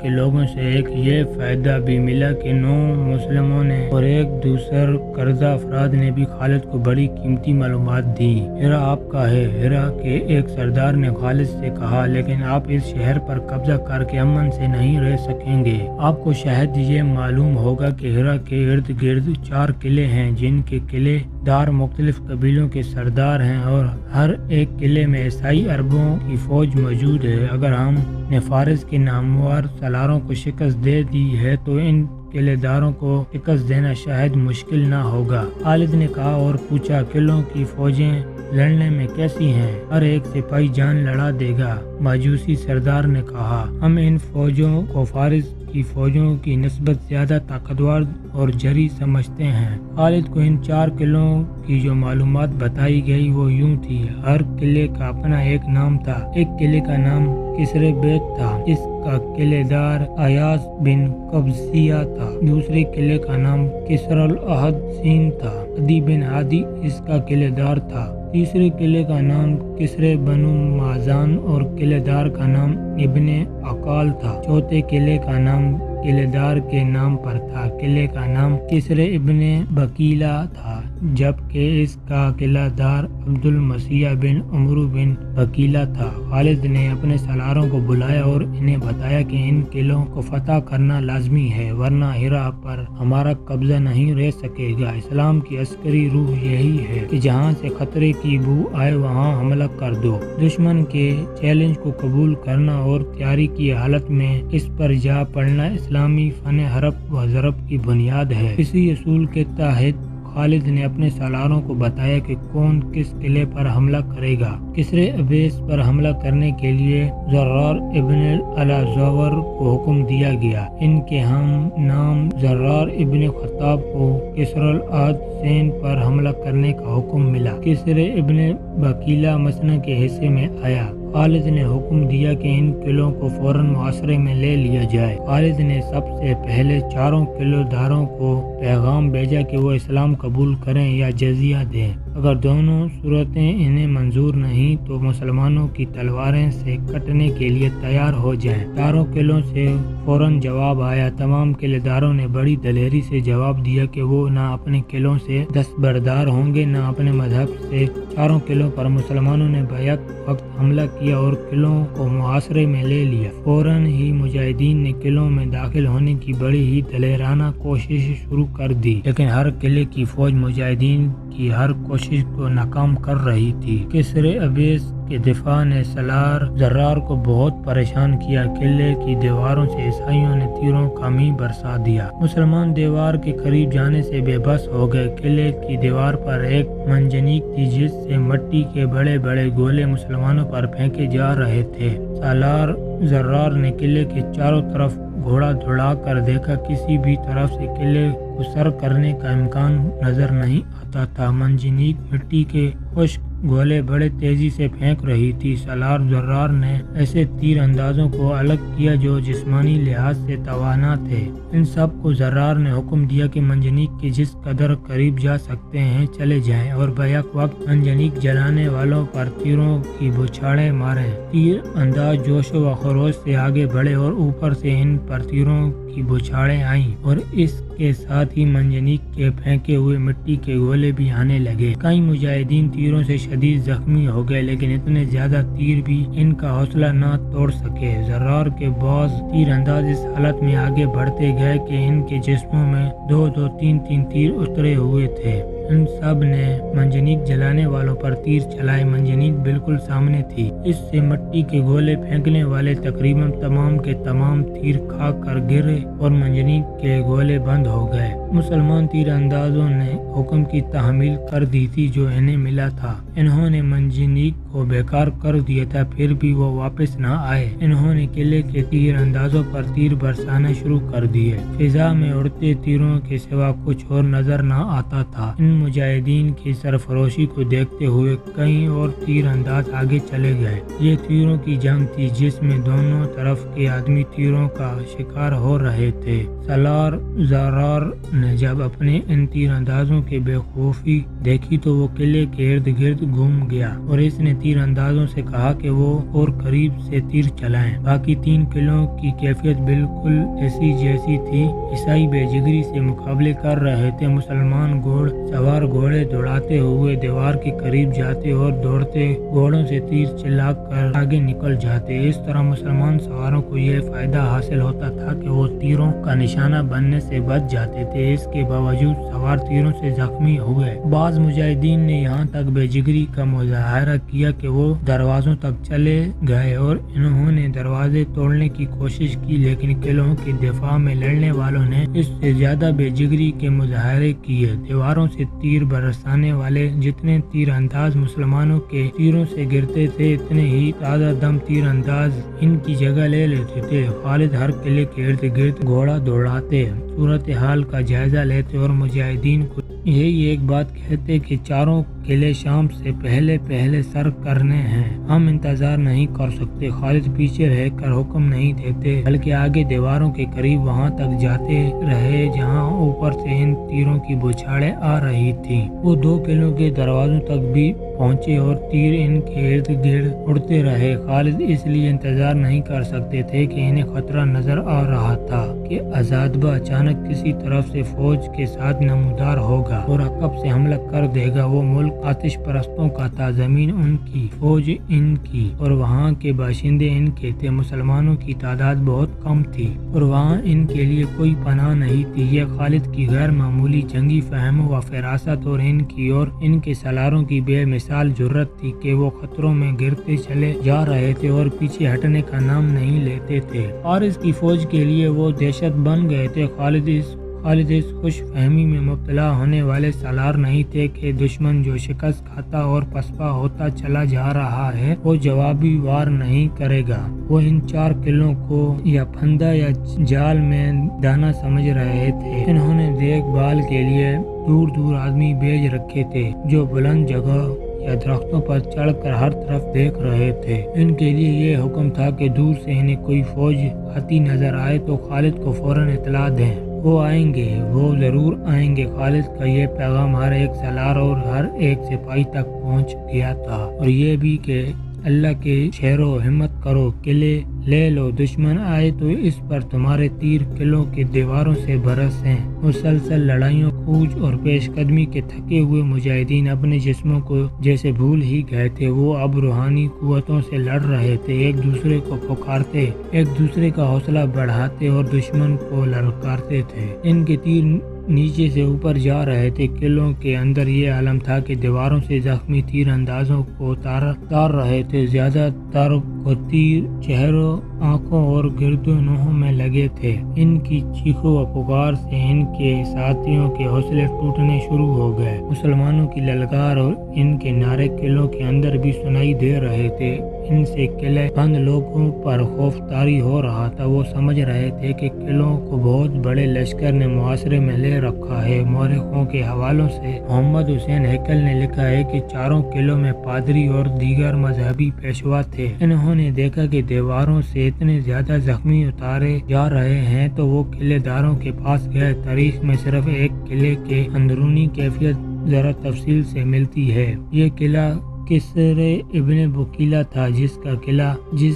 کے لوگوں سے ایک یہ فائدہ بھی ملا کہ 9 مسلموں نے اور ایک دوسر قرضہ افراد نے بھی خالد کو بڑی قیمتی معلومات دی۔ ہیرا آپ کا ہے، ہیرا کے ایک سردار نے خالد سے کہا، لیکن آپ اس شہر پر قبضہ کر کے امن سے نہیں رہ سکیں گے۔ آپ کو شاید یہ معلوم ہوگا کہ ہیرا کے ارد گرد 4 قلعے ہیں جن کے قلعے دار مختلف قبیلوں کے سردار ہیں اور ہر ایک قلعے میں عیسائی عربوں کی فوج موجود ہے۔ اگر ہم نے فارس کے نامور سالاروں کو شکست دے دی ہے تو ان قلعے داروں کو شکست دینا شاید مشکل نہ ہوگا۔ خالد نے کہا اور پوچھا، قلعوں کی فوجیں لڑنے میں کیسی ہیں؟ ہر ایک سپاہی جان لڑا دے گا۔ ماجوسی سردار نے کہا، ہم ان فوجوں کو فارس کی فوجوں کی نسبت زیادہ طاقتور اور جری سمجھتے ہیں۔ خالد کو ان 4 قلعوں کی جو معلومات بتائی گئی وہ یوں تھی۔ ہر قلعے کا اپنا ایک نام تھا۔ ایک قلعے کا نام کسرے بیت تھا، اس کا قلعے دار ایاس بن قبضیہ تھا۔ دوسرے قلعے کا نام کسر العہد سین تھا، عدی بن عادی اس کا قلعے دار تھا۔ تیسرے قلعے کا نام کسرے بنو مازان اور قلعے دار کا نام ابن عقال تھا۔ چوتھے قلعے کا نام قلعے دار کے نام پر تھا۔ قلعے کا نام کسرے ابن بکیلا تھا، جبکہ اس کا قلعہ دار عبد المسیح بن عمرو بن بکیلا تھا۔ خالد نے اپنے سالاروں کو بلایا اور انہیں بتایا کہ ان قلعوں کو فتح کرنا لازمی ہے، ورنہ ہیرا پر ہمارا قبضہ نہیں رہ سکے گا۔ اسلام کی عسکری روح یہی ہے کہ جہاں سے خطرے کی بو آئے وہاں حملہ کر دو۔ دشمن کے چیلنج کو قبول کرنا اور تیاری کی حالت میں اس پر جا پڑنا اسلامی فن حرب و ضرب کی بنیاد ہے۔ اسی اصول کے تحت خالد نے اپنے سالاروں کو بتایا کہ کون کس قلعے پر حملہ کرے گا۔ کسرے ابیس پر حملہ کرنے کے لیے زرار ابن الازور کو حکم دیا گیا۔ ان کے ہم نام زرار ابن خطاب کو کسر العہد سین پر حملہ کرنے کا حکم ملا۔ کسرے ابن بکیلا مسنا کے حصے میں آیا۔ خالد نے حکم دیا کہ ان قلعوں کو فوراً محاصرے میں لے لیا جائے۔ خالد نے سب سے پہلے 4 قلعہ داروں کو پیغام بھیجا کہ وہ اسلام قبول کریں یا جزیہ دیں۔ اگر دونوں صورتیں انہیں منظور نہیں تو مسلمانوں کی تلواریں سے کٹنے کے لیے تیار ہو جائیں۔ 4 قلعوں سے فوراً جواب آیا۔ تمام قلعہ داروں نے بڑی دلیری سے جواب دیا کہ وہ نہ اپنے قلعوں سے دستبردار ہوں گے نہ اپنے مذہب سے۔ 4 قلعوں پر مسلمانوں نے بیک وقت حملہ کیا اور قلعوں کو محاصرے میں لے لیا۔ فوراً ہی مجاہدین نے قلعوں میں داخل ہونے کی بڑی ہی دلیرانہ کوشش شروع کر دی، لیکن ہر قلعے کی فوج مجاہدین کی ہر کوشش کو ناکام کر رہی تھی۔ کسرے ابیس کے دفاع نے سالار زرار کو بہت پریشان کیا۔ قلعے کی دیواروں سے عیسائیوں نے تیروں کا مہ برسا دیا۔ مسلمان دیوار کے قریب جانے سے بے بس ہو گئے۔ قلعے کی دیوار پر ایک منجنیق تھی جس سے مٹی کے بڑے بڑے گولے مسلمانوں پر پھینکے جا رہے تھے۔ سالار زرار نے قلعے کے چاروں طرف گھوڑا دوڑا کر دیکھا، کسی بھی طرف سے قلعے کو سر کرنے کا امکان نظر نہیں آتا تھا۔ منجنیق مٹی کے خشک گولے بڑے تیزی سے پھینک رہی تھی۔ سالار زرار نے ایسے تیر اندازوں کو الگ کیا جو جسمانی لحاظ سے توانا تھے۔ ان سب کو زرار نے حکم دیا کہ منجنیق کے جس قدر قریب جا سکتے ہیں چلے جائیں اور بیک وقت منجنیق جلانے والوں پر تیروں کی بوچھاڑیں ماریں۔ تیر انداز جوش و خروش سے آگے بڑھے اور اوپر سے ان پر تیروں کی بوچھاڑیں آئیں اور اس کے ساتھ ہی منجنیق کے پھینکے ہوئے مٹی کے گولے بھی آنے لگے۔ کئی مجاہدین تیروں سے شدید زخمی ہو گئے، لیکن اتنے زیادہ تیر بھی ان کا حوصلہ نہ توڑ سکے۔ زرار کے بعض تیر انداز اس حالت میں آگے بڑھتے گئے کہ ان کے جسموں میں 2-2 3-3 تیر اترے ہوئے تھے۔ ان سب نے منجنیق جلانے والوں پر تیر چلائے۔ منجنیق بالکل سامنے تھی، اس سے مٹی کے گولے پھینکنے والے تقریباً تمام کے تمام تیر کھا کر گرے اور منجنیق کے گولے بند ہو گئے۔ مسلمان تیر اندازوں نے حکم کی تحمیل کر دی تھی جو انہیں ملا تھا۔ انہوں نے منجنیق کو بیکار کر دیا تھا، پھر بھی وہ واپس نہ آئے۔ انہوں نے قلعے کے تیر اندازوں پر تیر برسانا شروع کر دیے۔ فضا میں اڑتے تیروں کے سوا کچھ اور نظر نہ آتا تھا۔ ان مجاہدین کی سرفروشی کو دیکھتے ہوئے کئی اور تیر انداز آگے چلے گئے۔ یہ تیروں کی جنگ تھی جس میں دونوں طرف کے آدمی تیروں کا شکار ہو رہے تھے۔ سالار زرار نے جب اپنے ان تیر اندازوں کی بے خوفی دیکھی تو وہ قلعے کے ارد گرد گھوم گیا اور اس نے تیر اندازوں سے کہا کہ وہ اور قریب سے تیر چلائیں۔ باقی 3 قلعوں کی کیفیت بالکل ایسی جیسی تھی۔ عیسائی بے جگری سے مقابلے کر رہے تھے۔ مسلمان گھوڑ سوار گھوڑے دوڑاتے ہوئے دیوار کے قریب جاتے اور دوڑتے گھوڑوں سے تیر چلا کر آگے نکل جاتے۔ اس طرح مسلمان سواروں کو یہ فائدہ حاصل ہوتا تھا کہ وہ تیروں کا نشانہ بننے سے بچ جاتے تھے۔ اس کے باوجود سوار تیروں سے زخمی ہوئے۔ بعض مجاہدین نے یہاں تک بے جگری کا مظاہرہ کیا کہ وہ دروازوں تک چلے گئے اور انہوں نے دروازے توڑنے کی کوشش کی، لیکن قلعوں کے دفاع میں لڑنے والوں نے اس سے زیادہ بے جگری کے مظاہرے کیے۔ دیواروں سے تیر برسانے والے جتنے تیر انداز مسلمانوں کے تیروں سے گرتے تھے اتنے ہی تازہ دم تیر انداز ان کی جگہ لے لیتے تھے۔ خالد ہر قلعے کے ارد گرد گھوڑا دوڑاتے، صورتحال کا جائزہ لیتے اور مجاہدین کو یہی ایک بات کہتے کہ چاروں قلعے شام سے پہلے سر کرنے ہیں، ہم انتظار نہیں کر سکتے۔ خالد پیچھے رہ کر حکم نہیں دیتے بلکہ آگے دیواروں کے قریب وہاں تک جاتے رہے جہاں اوپر سے ان تیروں کی بوچھاڑیں آ رہی تھیں۔ وہ 2 قلعوں کے دروازوں تک بھی پہنچے اور تیر ان کے ارد گرد اڑتے رہے۔ خالد اس لیے انتظار نہیں کر سکتے تھے کہ انہیں خطرہ نظر آ رہا تھا کہ عزادبہ اچانک کسی طرف سے فوج کے ساتھ نمودار ہوگا اور عقب سے حملہ کر دے گا۔ وہ ملک آتش پرستوں کا تھا، زمین ان کی، فوج ان کی اور وہاں کے باشندے ان کے تھے۔ مسلمانوں کی تعداد بہت کم تھی اور وہاں ان کے لیے کوئی پناہ نہیں تھی۔ یہ خالد کی غیر معمولی جنگی فہم و فراست اور ان کے سالاروں کی بے مثال جرأت تھی کہ وہ خطروں میں گرتے چلے جا رہے تھے اور پیچھے ہٹنے کا نام نہیں لیتے تھے۔ فارس کی فوج کے لیے وہ دہشت بن گئے تھے۔ خالد اس خوش فہمی میں مبتلا ہونے والے سالار نہیں تھے کہ دشمن جو شکست کھاتا اور پسپا ہوتا چلا جا رہا ہے وہ جوابی وار نہیں کرے گا۔ وہ ان 4 قلعوں کو یا پھندا یا جال میں دانا سمجھ رہے تھے۔ انہوں نے دیکھ بھال کے لیے دور دور آدمی بھیج رکھے تھے جو بلند جگہ یا درختوں پر چڑھ کر ہر طرف دیکھ رہے تھے۔ ان کے لیے یہ حکم تھا کہ دور سے انہیں کوئی فوج آتی نظر آئے تو خالد کو فوراً اطلاع دیں۔ وہ آئیں گے، وہ ضرور آئیں گے۔ خالد کا یہ پیغام ہر ایک سالار اور ہر ایک سپاہی تک پہنچ گیا تھا، اور یہ بھی کہ اللہ کے شہرو ہمت کرو، قلعے لے لو، دشمن آئے تو اس پر تمہارے تیر قلعوں کے دیواروں سے برسیں۔ مسلسل لڑائیوں، کوچ اور پیش قدمی کے تھکے ہوئے مجاہدین اپنے جسموں کو جیسے بھول ہی گئے تھے۔ وہ اب روحانی قوتوں سے لڑ رہے تھے، ایک دوسرے کو پکارتے، ایک دوسرے کا حوصلہ بڑھاتے اور دشمن کو للکارتے تھے۔ ان کے تیر نیچے سے اوپر جا رہے تھے۔ قلعوں کے اندر یہ عالم تھا کہ دیواروں سے زخمی تیر اندازوں کو تار رہے تھے۔ زیادہ تر کو تیر چہروں، آنکھوں اور گردنوں میں لگے تھے۔ ان کی چیخوں و پکار سے ان کے ساتھیوں کے حوصلے ٹوٹنے شروع ہو گئے۔ مسلمانوں کی للکار اور ان کے نعرے قلعوں کے اندر بھی سنائی دے رہے تھے۔ ان سے قلعہ بند لوگوں پر خوف طاری ہو رہا تھا۔ وہ سمجھ رہے تھے کہ قلعوں کو بہت بڑے لشکر نے محاصرے میں لے رکھا ہے۔ مورخوں کے حوالوں سے محمد حسین ہیکل نے لکھا ہے کہ 4 قلعوں میں پادری اور دیگر مذہبی پیشوا تھے۔ انہوں نے دیکھا کہ دیواروں سے اتنے زیادہ زخمی اتارے جا رہے ہیں تو وہ قلعے داروں کے پاس گئے۔ تاریخ میں صرف ایک قلعے کے اندرونی کیفیت ذرا تفصیل سے ملتی ہے۔ یہ قلعہ کسر ابن بکیلہ تھا، جس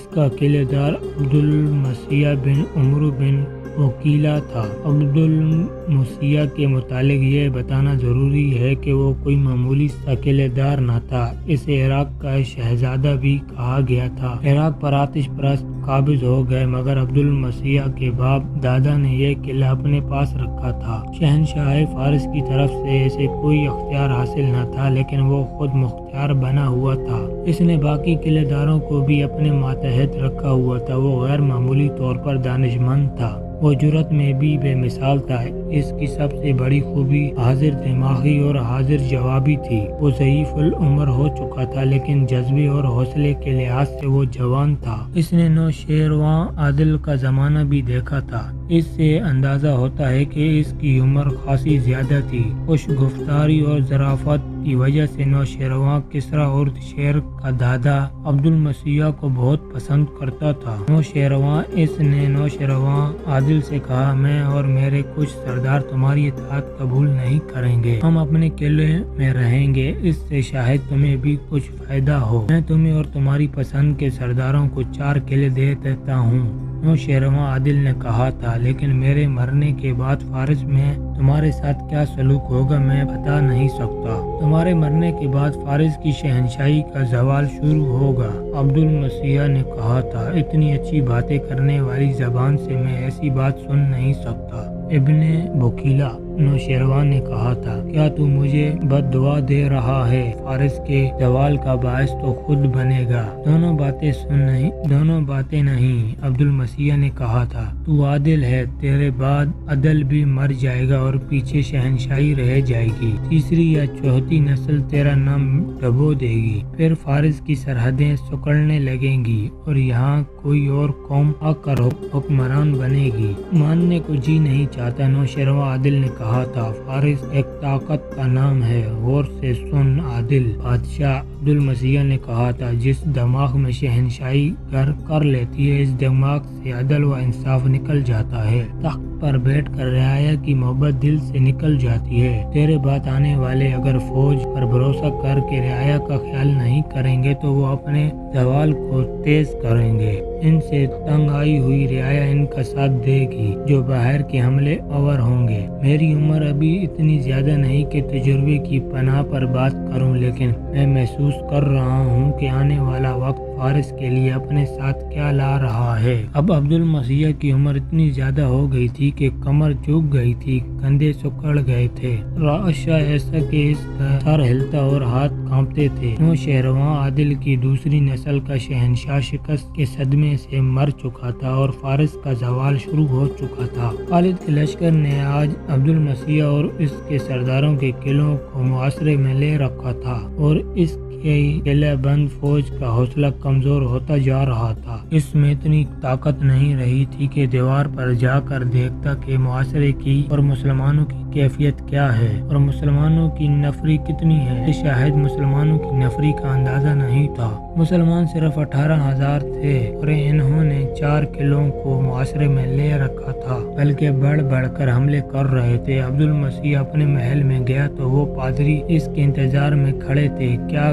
کا قلعہ دار عبدالمسیح بن عمرو بن وکیلہ تھا۔ عبدالمسیح کے متعلق یہ بتانا ضروری ہے کہ وہ کوئی معمولی سا قلعہ دار نہ تھا۔ اسے عراق کا شہزادہ بھی کہا گیا تھا۔ عراق پر آتش پرست قابض ہو گئے مگر عبدالمسیح کے باپ دادا نے یہ قلعہ اپنے پاس رکھا تھا۔ شہنشاہ فارس کی طرف سے اسے کوئی اختیار حاصل نہ تھا، لیکن وہ خود مختار بنا ہوا تھا۔ اس نے باقی قلعہ داروں کو بھی اپنے ماتحت رکھا ہوا تھا۔ وہ غیر معمولی طور پر دانشمند تھا، وہ جرأت میں بھی بے مثال تھا۔ اس کی سب سے بڑی خوبی حاضر دماغی اور حاضر جوابی تھی۔ وہ ضعیف العمر ہو چکا تھا لیکن جذبے اور حوصلے کے لحاظ سے وہ جوان تھا۔ اس نے نوشیروان عادل کا زمانہ بھی دیکھا تھا۔ اس سے اندازہ ہوتا ہے کہ اس کی عمر خاصی زیادہ تھی۔ خوش گفتاری اور ظرافت کی وجہ سے نوشیروان کسریٰ اور شیر کا دادا عبد المسیح کو بہت پسند کرتا تھا۔ اس نے نوشیروان عادل سے کہا، میں اور میرے کچھ سردار تمہاری اطاعت قبول نہیں کریں گے، ہم اپنے قلعے میں رہیں گے، اس سے شاید تمہیں بھی کچھ فائدہ ہو۔ میں تمہیں اور تمہاری پسند کے سرداروں کو 4 قلعے دے دیتا ہوں۔ نوشیروان عادل نے کہا تھا، لیکن میرے مرنے کے بعد فارس میں تمہارے ساتھ کیا سلوک ہوگا میں بتا نہیں سکتا۔ تمہارے مرنے کے بعد فارس کی شہنشاہی کا زوال شروع ہوگا۔ عبد المسیح نے کہا تھا، اتنی اچھی باتیں کرنے والی زبان سے میں ایسی بات سن نہیں سکتا۔ ابن بکیلا، نوشیروان نے کہا تھا، کیا تو مجھے بد دعا دے رہا ہے؟ فارس کے زوال کا باعث تو خود بنے گا۔ دونوں باتیں نہیں، عبد المسیح نے کہا تھا، تو عادل ہے، تیرے بعد عدل بھی مر جائے گا اور پیچھے شہنشاہی رہ جائے گی، تیسری یا چوتھی نسل تیرا نام ڈبو دے گی، پھر فارس کی سرحدیں سکڑنے لگیں گی اور یہاں کوئی اور قوم آ کر حکمران بنے گی۔ ماننے کو جی نہیں چاہتا، نوشیروان عادل نے کہا تھا، فارس ایک طاقت کا نام ہے، غور سے سن عادل بادشاہ۔ عبد المسیح نے کہا تھا، جس دماغ میں شہنشاہی گھر کر لیتی ہے، اس دماغ سے عدل و انصاف نکل جاتا ہے، تخت پر بیٹھ کر رعایا کی محبت دل سے نکل جاتی ہے۔ تیرے بعد آنے والے اگر فوج پر بھروسہ کر کے رعایا کا خیال نہیں کریں گے تو وہ اپنے زوال کو تیز کریں گے، ان سے تنگ آئی ہوئی رعایا ان کا ساتھ دے گی جو باہر کے حملے آور ہوں گے۔ میری عمر ابھی اتنی زیادہ نہیں کہ تجربے کی پناہ پر بات کروں، لیکن میں محسوس کر رہا ہوں کہ آنے والا وقت فارس کے لیے اپنے ساتھ کیا لا رہا ہے۔ اب عبد المسیح کی عمر اتنی زیادہ ہو گئی تھی کہ کمر جھک گئی تھی، کندھے سکڑ گئے تھے، رعشہ ایسا کہ اس کا سر ہلتا اور ہاتھ کانپتے تھے۔ نوشیروان عادل کی دوسری نسل کا شہنشاہ شکست کے صدمے سے مر چکا تھا اور فارس کا زوال شروع ہو چکا تھا۔ خالد کے لشکر نے آج عبد المسیح اور اس کے سرداروں کے قلعوں کو محاصرے میں لے رکھا تھا اور اس کی قلعہ بند فوج کا حوصلہ کمزور ہوتا جا رہا تھا۔ اس میں اتنی طاقت نہیں رہی تھی کہ دیوار پر جا کر دیکھتا کہ محاصرے کی اور مسلمانوں کی کیفیت کیا ہے اور مسلمانوں کی نفری کتنی ہے۔ شاید مسلمانوں کی نفری کا اندازہ نہیں تھا۔ مسلمان صرف 18,000 تھے اور انہوں نے 4 قلعوں کو محاصرے میں لے رکھا تھا، بلکہ بڑھ بڑھ کر حملے کر رہے تھے۔ عبد المسیح اپنے محل میں گیا تو وہ پادری اس کے انتظار میں کھڑے تھے۔ کیا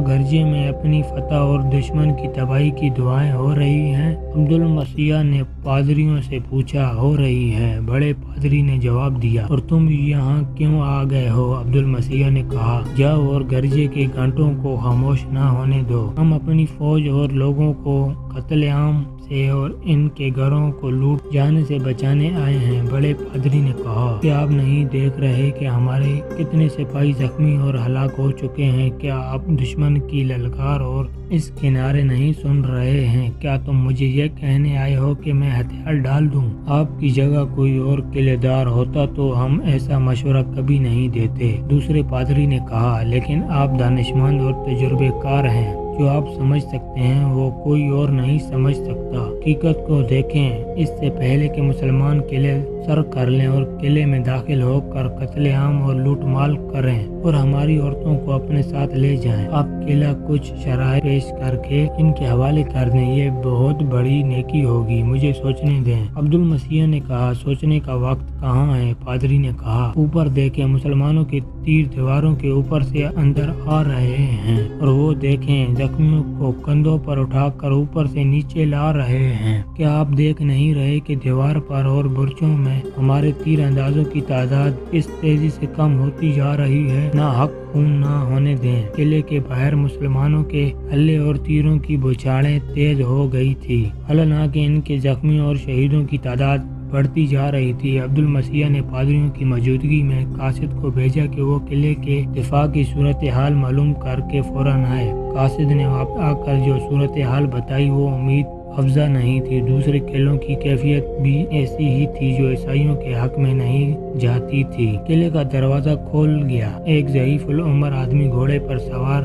گرجے میں اپنی فتح اور دشمن کی تباہی کی دعائیں ہو رہی ہیں؟ عبد المسیح نے پادریوں سے پوچھا۔ ہو رہی ہے، بڑے پادری نے جواب دیا۔ اور تم یہاں کیوں آ گئے ہو؟ عبد المسیح نے کہا، جاؤ اور گرجے کے گھنٹوں کو خاموش نہ ہونے دو، ہم اپنی فوج اور لوگوں کو قتل عام سے اور ان کے گھروں کو لوٹ جانے سے بچانے آئے ہیں۔ بڑے پادری نے کہا، کیا آپ نہیں دیکھ رہے کہ ہمارے کتنے سپاہی زخمی اور ہلاک ہو چکے ہیں؟ کیا آپ دشمن کی للکار اور اس کے نعرے نہیں سن رہے ہیں؟ کیا تم مجھے یہ کہنے آئے ہو کہ میں ہتھیار ڈال دوں؟ آپ کی جگہ کوئی اور قلعے دار ہوتا تو ہم ایسا مشورہ کبھی نہیں دیتے۔ دوسرے پادری نے کہا، لیکن آپ دانشمند اور تجربے کار ہیں، جو آپ سمجھ سکتے ہیں وہ کوئی اور نہیں سمجھ سکتا۔ حقیقت کو دیکھیں، اس سے پہلے کہ مسلمان قلعے سر کر لیں اور قلعے میں داخل ہو کر قتل عام اور لوٹ مال کریں اور ہماری عورتوں کو اپنے ساتھ لے جائیں، آپ قلعہ کچھ شرائط پیش کر کے ان کے حوالے کر دیں، یہ بہت بڑی نیکی ہوگی، مجھے سوچنے دیں۔ عبد المسیح نے کہا، سوچنے کا وقت کہاں ہے؟ پادری نے کہا، اوپر دیکھیں، مسلمانوں کے تیر دیواروں کے اوپر سے اندر آ رہے ہیں اور وہ دیکھیں، زخمیوں کو کندھوں پر اٹھا کر اوپر سے نیچے لا رہے ہیں۔ کیا آپ دیکھ نہیں رہے کہ دیوار پر اور برچوں میں ہمارے تیر اندازوں کی تعداد اس تیزی سے کم ہوتی جا رہی ہے؟ نہ حق خون نہ ہونے دیں۔ قلعے کے باہر مسلمانوں کے ہلے اور تیروں کی بوچھاریں تیز ہو گئی تھی، حالانکہ ان کے زخمیوں اور شہیدوں کی تعداد بڑھتی جا رہی تھی۔ عبد المسیح نے پادریوں کی موجودگی میں قاصد کو بھیجا کہ وہ قلعے کے دفاع کی صورتحال معلوم کر کے فوراً آئے۔ قاصد نے آ کر جو صورتحال بتائی وہ امید افزا نہیں تھی۔ دوسرے قلعوں کی کیفیت بھی ایسی ہی تھی جو عیسائیوں کے حق میں نہیں جاتی تھی۔ قلعے کا دروازہ کھول گیا، ایک ضعیف العمر آدمی گھوڑے پر سوار